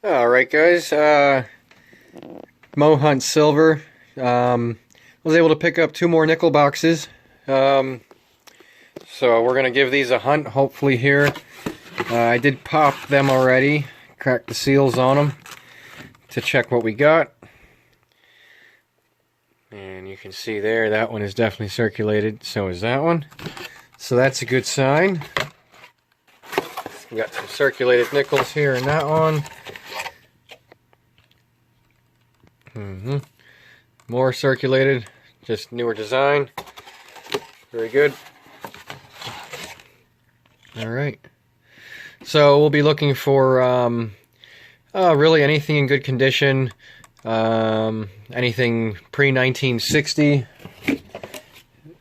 Alright guys, Mo Hunt Silver. Was able to pick up 2 more nickel boxes. So we're going to give these a hunt hopefully here. I did pop them already, crack the seals on them to check what we got. And you can see there, that one is definitely circulated, so is that one. So that's a good sign. We got some circulated nickels here in that one. More circulated, just newer design. Very good. Alright. So we'll be looking for really anything in good condition. Anything pre-1960.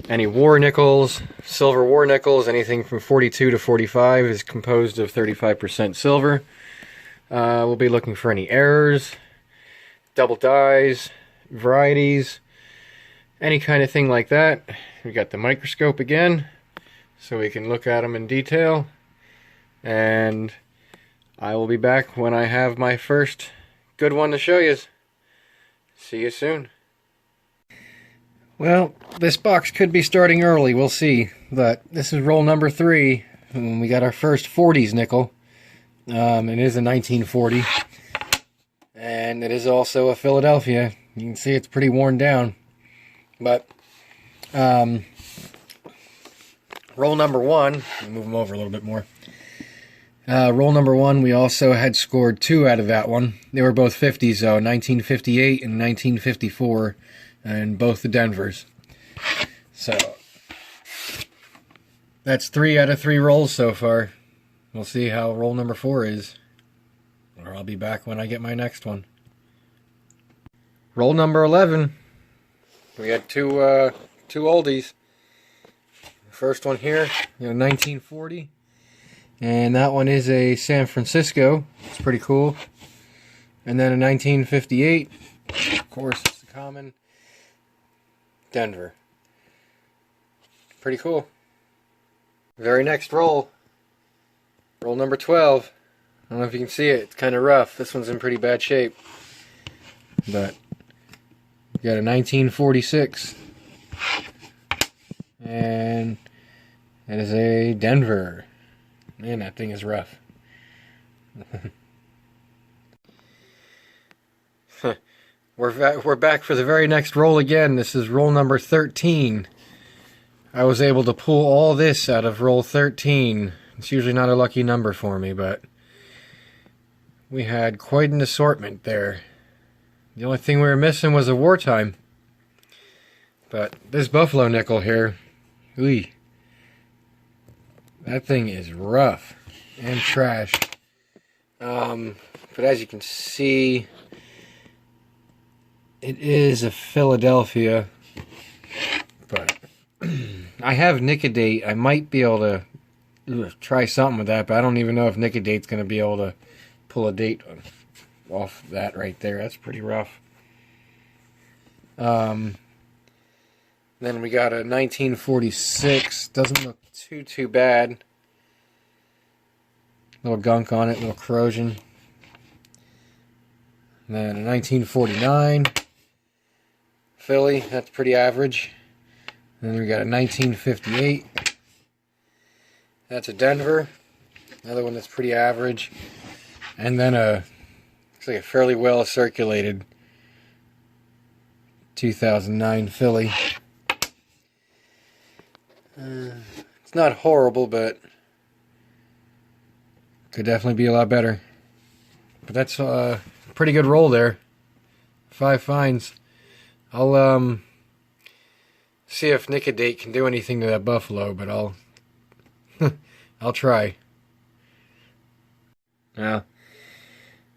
Any war nickels, silver war nickels, anything from 42 to 45 is composed of 35% silver. We'll be looking for any errors, double dyes, varieties, any kind of thing like that. We got the microscope again, so we can look at them in detail. And I will be back when I have my first good one to show you. See you soon. Well, this box could be starting early, we'll see. But this is roll number 3, and we got our first 40s nickel. It is a 1940. And it is also a Philadelphia. You can see it's pretty worn down. But, roll number 1, let me move them over a little bit more. Roll number 1, we also had scored 2 out of that one. They were both 50s though, 1958 and 1954, and both the Denvers. So, that's 3 out of 3 rolls so far. We'll see how roll number 4 is. Or I'll be back when I get my next one. Roll number 11. We had two oldies. The first one here, 1940. And that one is a San Francisco. It's pretty cool. And then a 1958. Of course, it's the common Denver. Pretty cool. Very next roll. Roll number 12. I don't know if you can see it. It's kind of rough. This one's in pretty bad shape. But we got a 1946. And it is a Denver. Man, that thing is rough. We're back for the very next roll again. This is roll number 13. I was able to pull all this out of roll 13. It's usually not a lucky number for me, but we had quite an assortment there. The only thing we were missing was a wartime. But this Buffalo nickel here, ooh, that thing is rough and trash. But as you can see, it is a Philadelphia. But I have Nicodate. I might be able to try something with that, but I don't even know if Nicodate's going to be able to pull a date off that right there. That's pretty rough. Then we got a 1946. Doesn't look too bad. Little gunk on it, little corrosion. And then a 1949 Philly. That's pretty average. And then we got a 1958. That's a Denver. Another one that's pretty average. And then looks like a fairly well circulated 2009 Philly. It's not horrible, but could definitely be a lot better. But that's a pretty good roll there. 5 finds. I'll see if Nicodate can do anything to that Buffalo, but I'll I'll try. Now,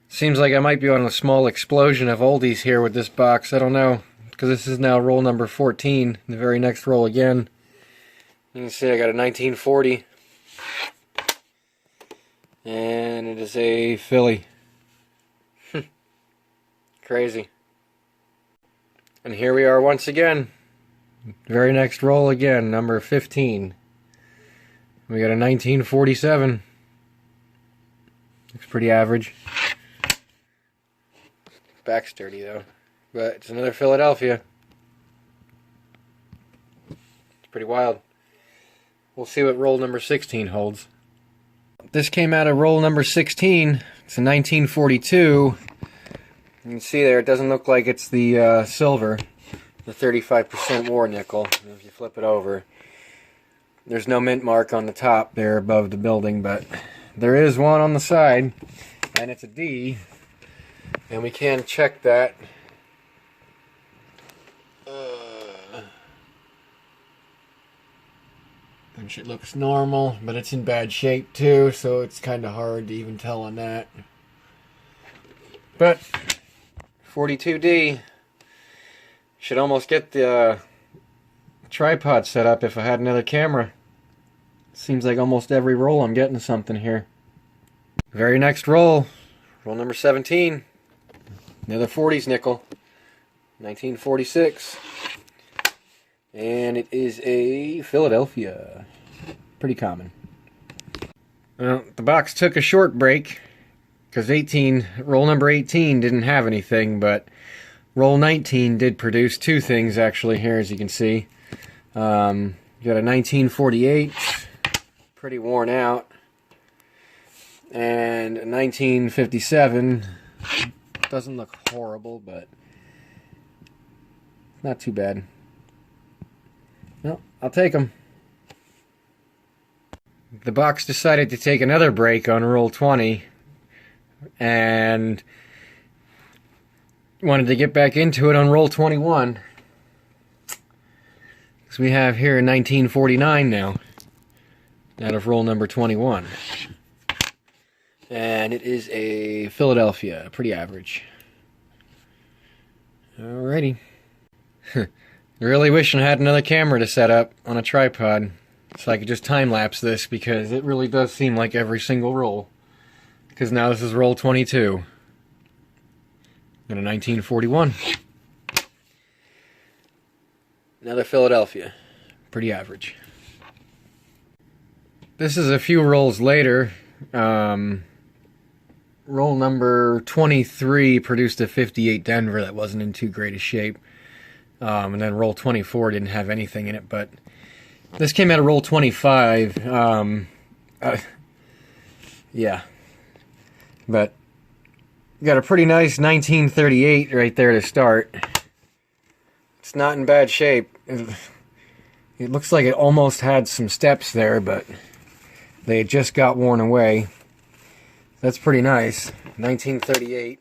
seems like I might be on a small explosion of oldies here with this box. I don't know, because this is now roll number 14. The very next roll again. You can see I got a 1940. And it is a Philly. Crazy. And here we are once again. Very next roll again, number 15. We got a 1947. Looks pretty average. Back's dirty though. But it's another Philadelphia. It's pretty wild. We'll see what roll number 16 holds. This came out of roll number 16. It's a 1942. You can see there, it doesn't look like it's the silver, the 35% war nickel. If you flip it over, there's no mint mark on the top there above the building, but there is one on the side, and it's a D, and we can check that. Which it looks normal, but it's in bad shape too, so it's kind of hard to even tell on that. But 42D should almost get the tripod set up if I had another camera. Seems like almost every roll I'm getting something here. Very next roll, roll number 17. Another 40s nickel, 1946. And it is a Philadelphia. Pretty common. Well, the box took a short break because roll number 18 didn't have anything, but roll 19 did produce two things actually here, as you can see. You got a 1948, pretty worn out, and a 1957. Doesn't look horrible, but not too bad. No, I'll take them. The box decided to take another break on roll 20 and wanted to get back into it on roll 21. So we have here 1949 now out of roll number 21. And it is a Philadelphia, pretty average. Alrighty. Really wishing I had another camera to set up on a tripod so I could just time-lapse this, because it really does seem like every single roll. Because now this is roll 22. And a 1941. Another Philadelphia. Pretty average. This is a few rolls later. Roll number 23 produced a 58 Denver that wasn't in too great a shape. And then roll 24 didn't have anything in it, but this came out of roll 25. Yeah. But got a pretty nice 1938 right there to start. It's not in bad shape. It looks like it almost had some steps there, but they just got worn away. That's pretty nice. 1938.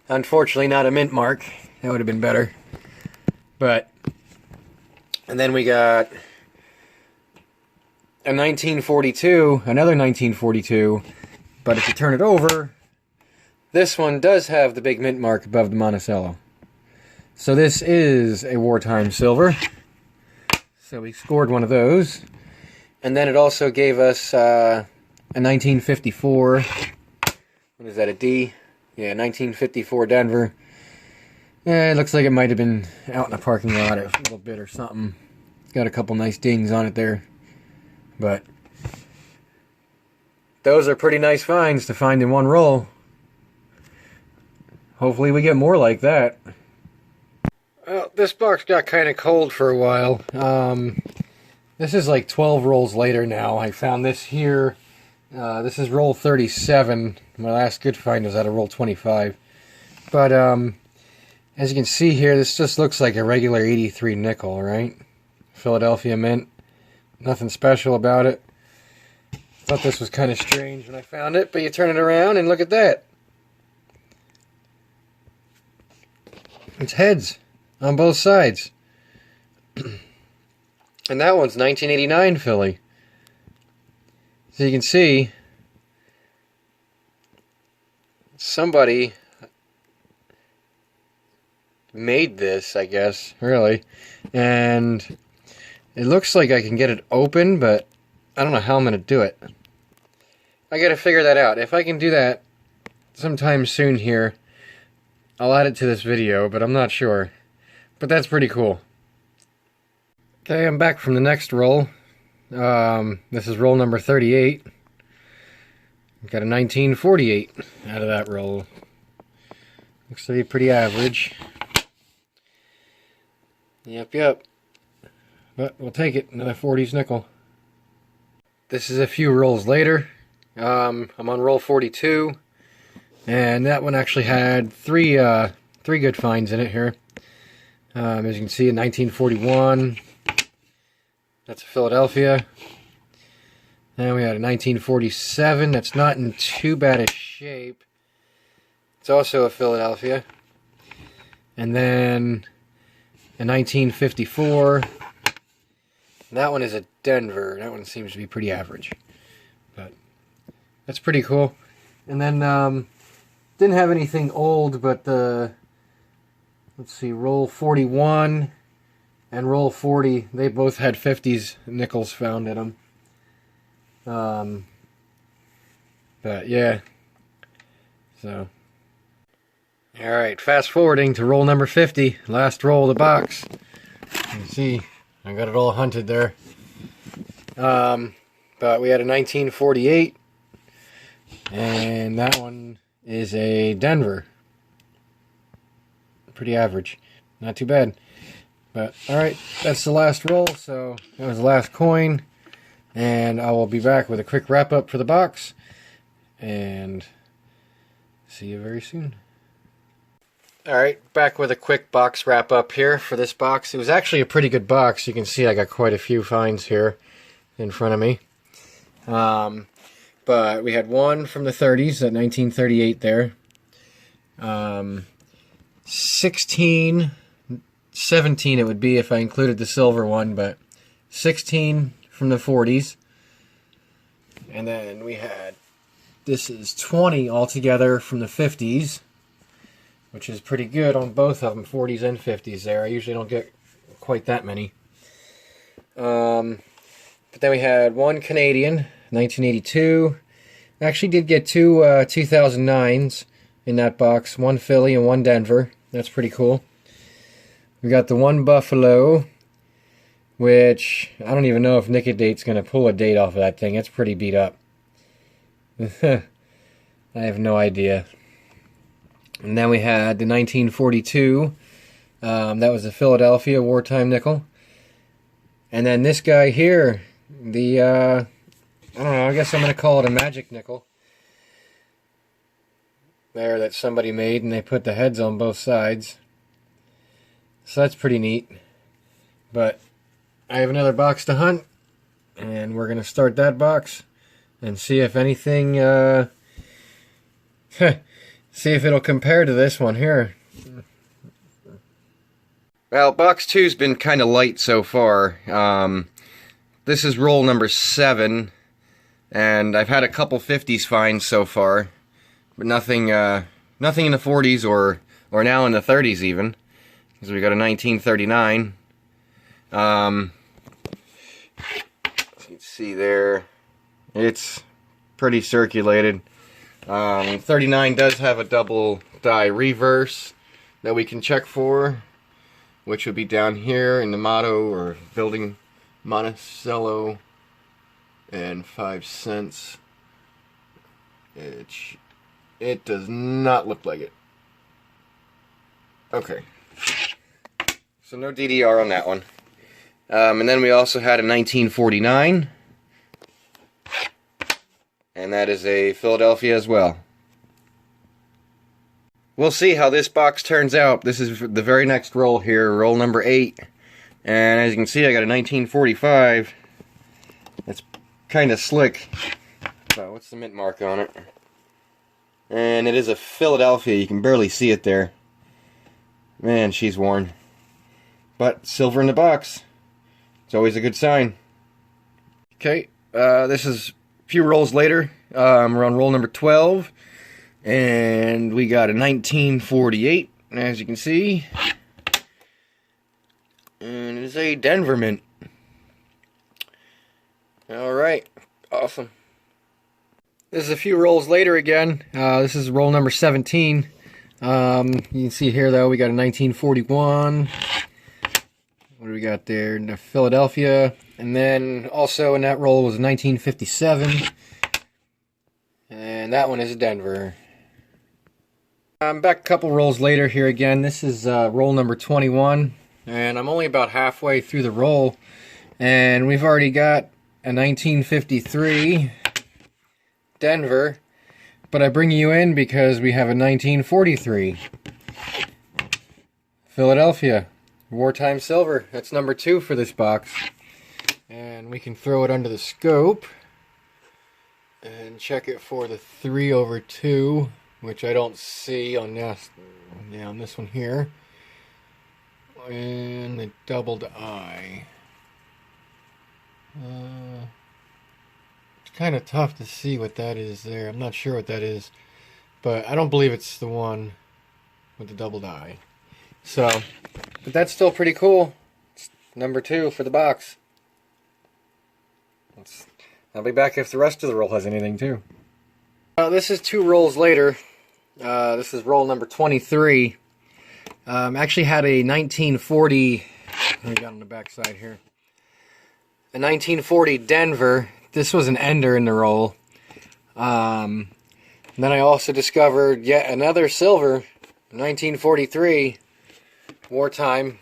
Unfortunately, not a mint mark. That would have been better. But, and then we got a 1942, another 1942, but if you turn it over, this one does have the big mint mark above the Monticello. So this is a wartime silver. So we scored one of those. And then it also gave us a 1954, what is that, a D? Yeah, 1954 Denver. Yeah, it looks like it might have been out in a parking lot a little bit or something. It's got a couple nice dings on it there. But those are pretty nice finds to find in one roll. Hopefully we get more like that. Well, this box got kind of cold for a while. This is like 12 rolls later now. I found this here. This is roll 37. My last good find was out of roll 25. But, as you can see here, this just looks like a regular 83 nickel, right? Philadelphia mint. Nothing special about it. Thought this was kind of strange when I found it, but you turn it around and look at that. It's heads on both sides. And that one's 1989 Philly. So you can see somebody made this, I guess, really. And it looks like I can get it open, but I don't know how I'm going to do it. I got to figure that out. If I can do that sometime soon here, I'll add it to this video, but I'm not sure. But that's pretty cool. Okay, I'm back from the next roll. This is roll number 38. Got a 1948 out of that roll. Looks to be pretty average. Yep. But we'll take it. Another 40s nickel. This is a few rolls later. I'm on roll 42. And that one actually had three good finds in it here. As you can see, in 1941. That's a Philadelphia. Then we had a 1947. That's not in too bad a shape. It's also a Philadelphia. And then a 1954. And that one is a Denver. That one seems to be pretty average. But that's pretty cool. And then didn't have anything old, but let's see, roll 41 and roll 40, they both had 50s nickels found in them. But yeah. So alright, fast forwarding to roll number 50, last roll of the box. You can see, I got it all hunted there. But we had a 1948, and that one is a Denver. Pretty average. Not too bad. But, alright, that's the last roll, so that was the last coin. And I will be back with a quick wrap-up for the box. And see you very soon. Alright, back with a quick box wrap up here for this box. It was actually a pretty good box. You can see I got quite a few finds here in front of me. But we had one from the 30s, at 1938 there. 16, 17 it would be if I included the silver one, but 16 from the 40s. And then we had, this is 20 altogether from the 50s. Which is pretty good on both of them, 40s and 50s there. I usually don't get quite that many. But then we had one Canadian, 1982. I actually did get two 2009s in that box. One Philly and one Denver. That's pretty cool. We got the one Buffalo, which I don't even know if Nickodate's going to pull a date off of that thing. It's pretty beat up. I have no idea. And then we had the 1942. That was the Philadelphia wartime nickel. And then this guy here, the, I don't know, I guess I'm going to call it a magic nickel. There, that somebody made, and they put the heads on both sides. So that's pretty neat. But I have another box to hunt, and we're going to start that box and see if anything, see if it'll compare to this one here. Well, box 2's been kind of light so far. This is roll number 7, and I've had a couple 50s finds so far, but nothing nothing in the 40s or now in the 30s even, because we got a 1939. You can see there, it's pretty circulated. 39 does have a double die reverse that we can check for, which would be down here in the motto or building Monticello and 5 cents. It does not look like it. Okay. So no DDR on that one. And then we also had a 1949. And that is a Philadelphia as well. We'll see how this box turns out. This is the very next roll here, roll number 8. And as you can see, I got a 1945. It's kind of slick. So what's the mint mark on it? And it is a Philadelphia. You can barely see it there. Man, she's worn. But silver in the box. It's always a good sign. Okay, this is few rolls later. We're on roll number 12, and we got a 1948, as you can see, and it is a Denver mint. Alright, awesome. This is a few rolls later again. This is roll number 17. You can see here though, we got a 1941. What do we got there? In Philadelphia. And then also in that roll was 1957. And that one is a Denver. I'm back a couple rolls later here again. This is roll number 21, and I'm only about halfway through the roll, and we've already got a 1953 Denver, but I bring you in because we have a 1943 Philadelphia Wartime Silver. That's number 2 for this box, and we can throw it under the scope and check it for the 3/2, which I don't see on this, on this one here. And the doubled eye. It's kind of tough to see what that is there. I'm not sure what that is, but I don't believe it's the one with the doubled eye. So, but that's still pretty cool. It's number 2 for the box. I'll be back if the rest of the roll has anything too. This is 2 rolls later. This is roll number 23. Actually had a 1940, we got on the back side here, a 1940 Denver. This was an ender in the roll. And then I also discovered yet another silver, 1943 Wartime.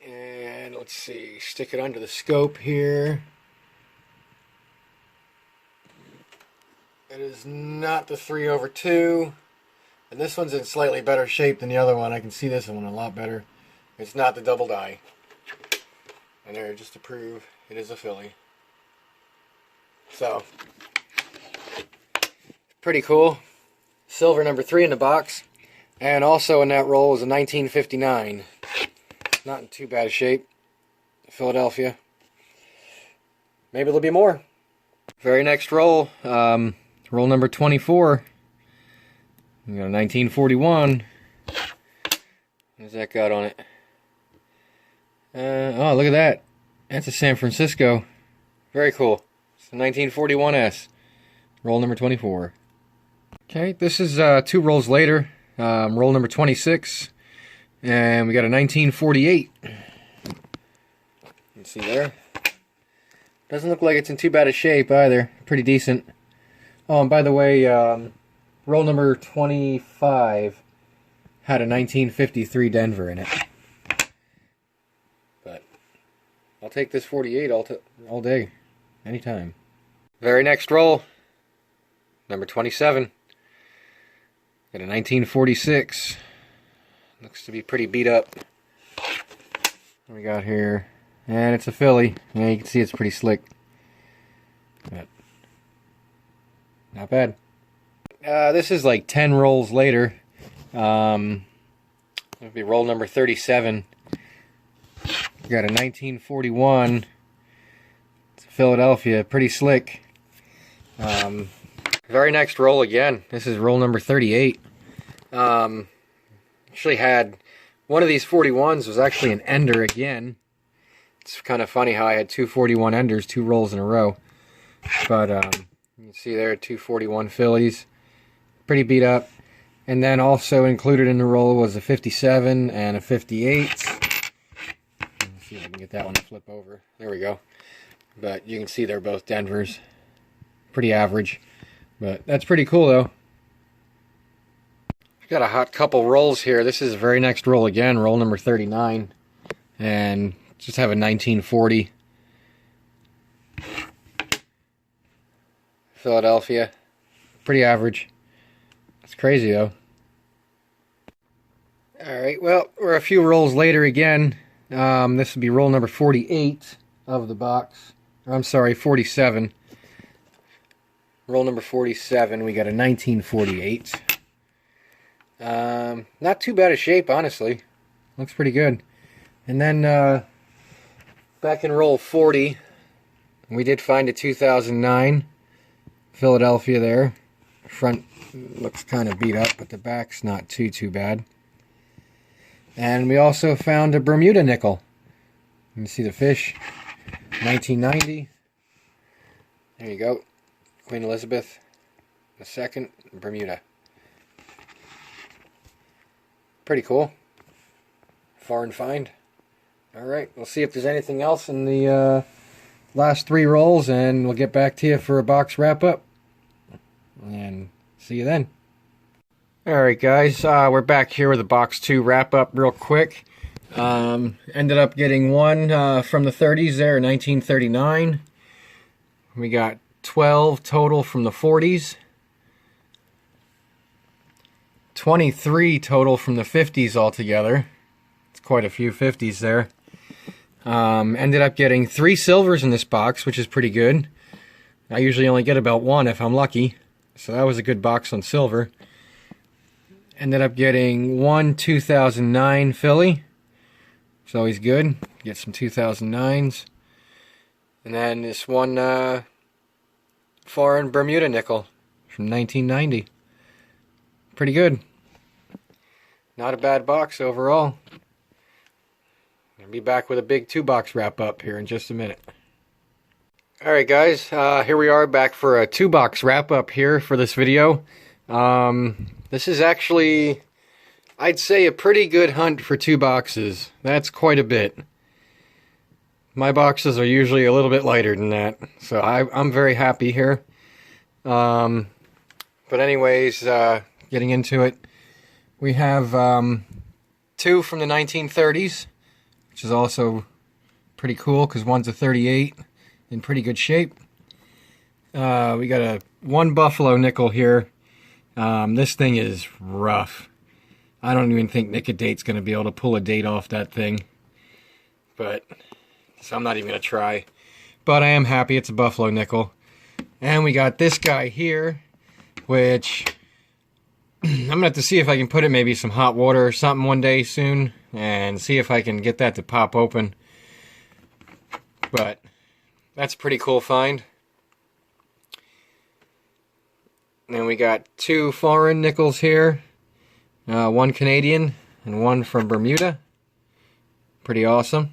And let's see, stick it under the scope here. It is not the 3/2. And this one's in slightly better shape than the other one. I can see this one a lot better. It's not the double die. And there, just to prove it is a Philly. So, pretty cool. Silver number 3 in the box. And also in that roll is a 1959. Not in too bad shape. Philadelphia. Maybe there'll be more. Very next roll. Roll number 24. We got a 1941. What's that got on it? Oh, look at that. That's a San Francisco. Very cool. It's a 1941S. Roll number 24. Okay, this is 2 rolls later. Roll number 26. And we got a 1948. You can see there. Doesn't look like it's in too bad a shape either. Pretty decent. Oh, and by the way, roll number 25 had a 1953 Denver in it. But I'll take this 48 all day, anytime. Very next roll, number 27. Got a 1946. Looks to be pretty beat up. What we got here? And it's a Philly. Yeah, you can see it's pretty slick. But not bad. This is like 10 rolls later. It'll be roll number 37. We got a 1941. It's Philadelphia. Pretty slick. Very next roll again. This is roll number 38. Actually had one of these 41s was actually an ender again. It's kind of funny how I had 2 41 enders, 2 rolls in a row. But you can see there 2 41 Phillies. Pretty beat up. And then also included in the roll was a 57 and a 58. Let's see if I can get that one to flip over. There we go. But you can see they're both Denvers. Pretty average. But that's pretty cool though. I've got a hot couple rolls here. This is the very next roll again, roll number 39. And just have a 1940. Philadelphia. Pretty average. It's crazy though. Alright, well, we're a few rolls later again. This would be roll number 48 of the box. I'm sorry, 47. Roll number 47, we got a 1948. Not too bad a shape, honestly. Looks pretty good. And then, back in roll 40, we did find a 2009 Philadelphia there. Front looks kind of beat up, but the back's not too bad. And we also found a Bermuda nickel. You can see the fish. 1990. There you go. Queen Elizabeth II, Bermuda. Pretty cool. Foreign find. Alright, we'll see if there's anything else in the last 3 rolls, and we'll get back to you for a box wrap up. And see you then. Alright guys, we're back here with a box 2 wrap up real quick. Ended up getting one from the 30s there, 1939. We got 12 total from the 40s. 23 total from the 50s altogether. It's quite a few 50s there. Ended up getting 3 silvers in this box, which is pretty good. I usually only get about 1 if I'm lucky. So that was a good box on silver. Ended up getting 1 2009 Philly. It's always good. Get some 2009s. And then this one foreign Bermuda nickel from 1990. Pretty good. Not a bad box overall. I'll be back with a big 2-box wrap up here in just a minute. Alright guys, here we are back for a 2-box wrap up here for this video. This is actually, I'd say, a pretty good hunt for 2 boxes. That's quite a bit. My boxes are usually a little bit lighter than that, so I'm very happy here. But anyways, getting into it, we have 2 from the 1930s, which is also pretty cool because one's a 38 in pretty good shape. We got one Buffalo nickel here. This thing is rough. I don't even think Nick-A-Date's going to be able to pull a date off that thing. But, so I'm not even going to try. But I am happy it's a Buffalo nickel. And we got this guy here, which I'm going to have to see if I can put it maybe some hot water or something one day soon. And see if I can get that to pop open. But, that's a pretty cool find. And we got 2 foreign nickels here. One Canadian and one from Bermuda. Pretty awesome.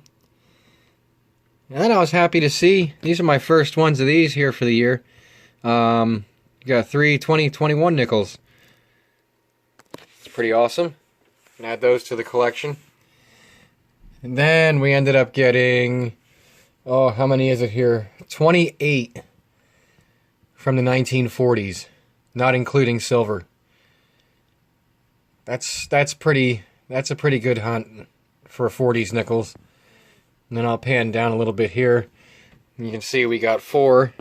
And I was happy to see. These are my first ones of these here for the year. You got 3 2021 nickels. It's pretty awesome. And add those to the collection. And then we ended up getting, oh, how many is it here? 28 from the 1940s. Not including silver. That's a pretty good hunt for 40s nickels. And then I'll pan down a little bit here. And you can see we got 4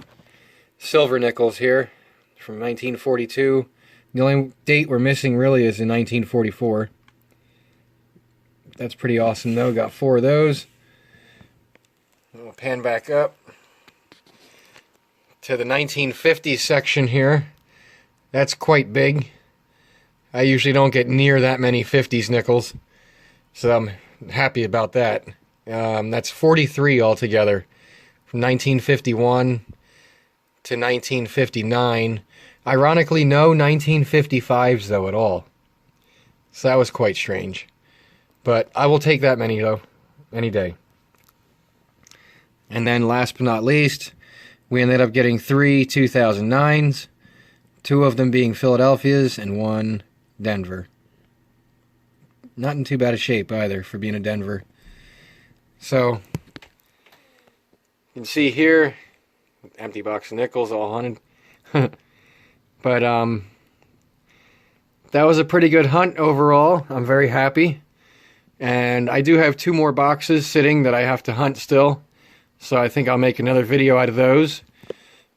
silver nickels here from 1942. The only date we're missing really is in 1944. That's pretty awesome though. Got 4 of those. I'll pan back up to the 1950s section here. That's quite big. I usually don't get near that many 50s nickels, so I'm happy about that. That's 43 altogether, from 1951 to 1959. Ironically, no 1955s though at all. So that was quite strange. But I will take that many though, any day. And then last but not least, we ended up getting 3 2009s. 2 of them being Philadelphia's and 1 Denver. Not in too bad a shape either for being a Denver. So, you can see here, empty box of nickels, all hunted. But, that was a pretty good hunt overall. I'm very happy. And I do have 2 more boxes sitting that I have to hunt still. So I think I'll make another video out of those.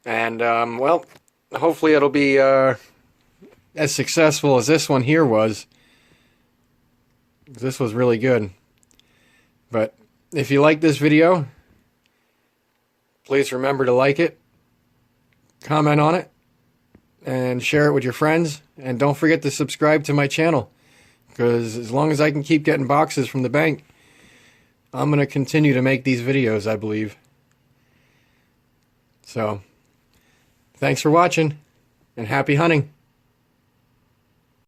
And, well, hopefully it'll be as successful as this one here was. This was really good. But if you like this video, please remember to like it, comment on it, and share it with your friends. And don't forget to subscribe to my channel, because as long as I can keep getting boxes from the bank, I'm going to continue to make these videos, I believe. So, thanks for watching, and happy hunting.